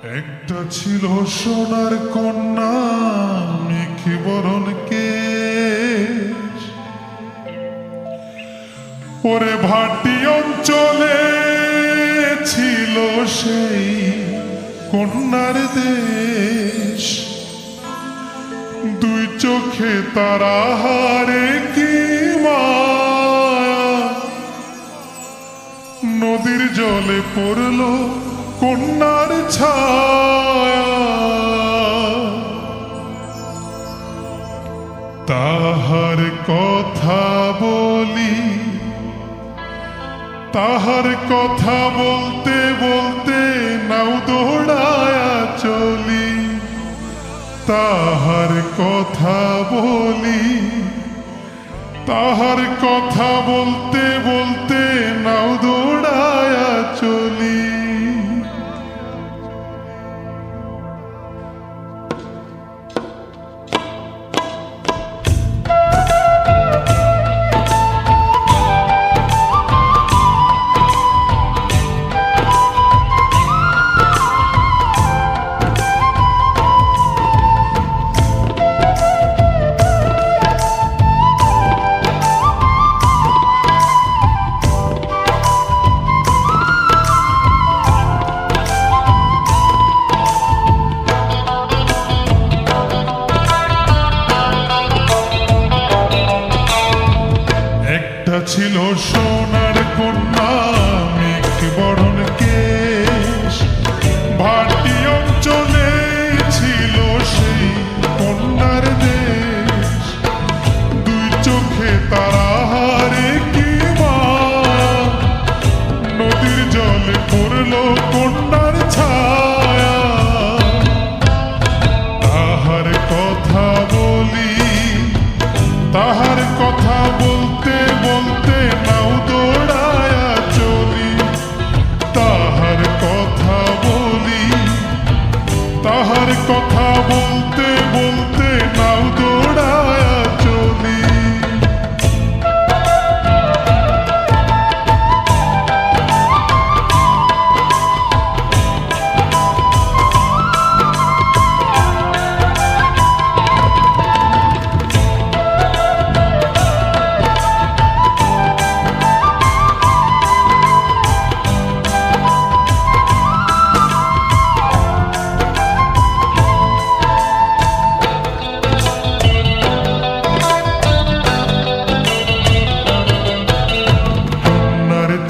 একটা ছিল সোনার কন্যা মেঘে বরণ কেশ, ওরে ভাটি অঞ্চলে ছিল সেই কন্যার দেশ। দুই চোখে তারা হারে কি মায়া, নদীর জলে পড়ল কন্যার ছায়া। তাহার কথা বলি, তাহার কথা বলতে বলতে নাও দৌড়ায়া চলি। তাহার কথা বলি, তাহার কথা বলতে বলতে নাও দৌড়ায়া চলি। ছিল সোনার কন্যা মেঘে বরণ কেশ, ভাটি অঞ্চলে ছিল সেই কন্যার দেশ। দুই চোখে তারা হারে কি মায়া, নদীর জলে পড়ল কন্যার ছায়া। তাহার কথা বলি, তাহার কথা বলতে বলতে নাও দৌড়ায়া চলি। তাহার কথা বলি, তাহার কথা বলতে বলতে নাও দৌড়ায়া চলি।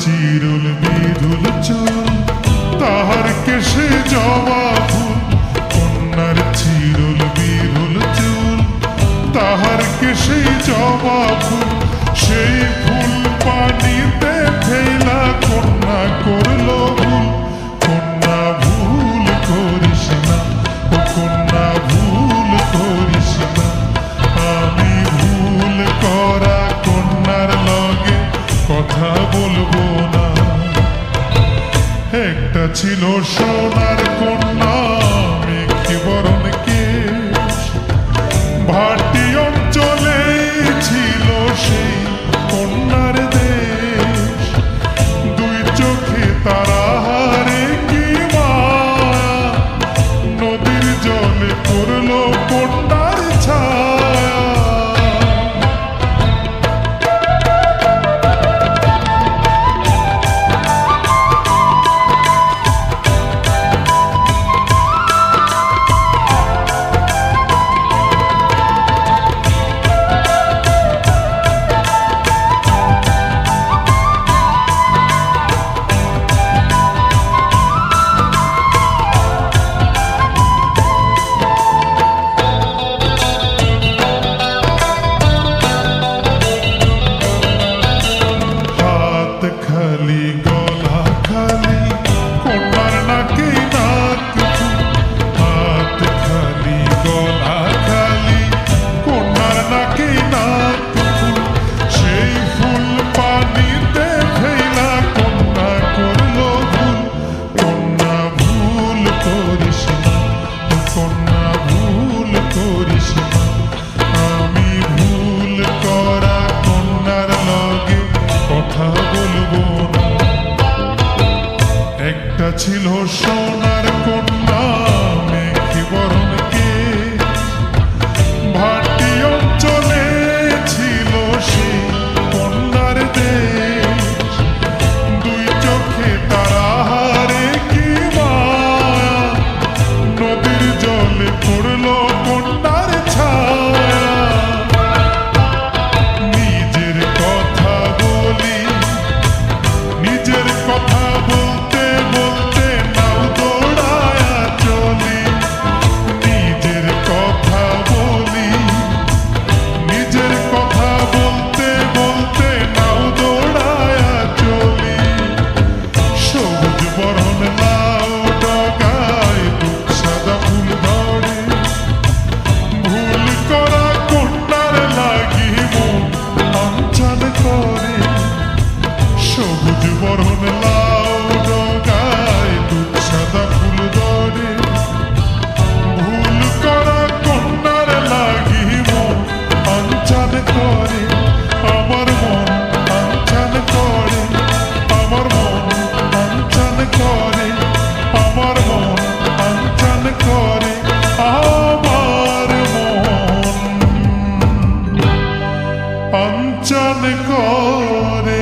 চিরুল বিধুল চুল, তাহার কেশে জবা ফুল। কন্যার চিরুল বিধুল চুল, তাহার কেশে জবা ফুল। সেই ফুল পানিতে ফেলা কন্যা করল ভুল। কন্যা ভুল করিস না, ও কন্যা ভুল করিস না। আমি ভুল করা কন্যার লগে কথা বলবো না। একটা ছিল সোনার কন্যা মেঘে বরণ কেশ, ভাটি অঞ্চলে ছিল সেই কন্যার দেশ। দুই চোখে তারা হারে কি মায়া, নদীর জলে পড়ল কন্যার ছায়া। চান করে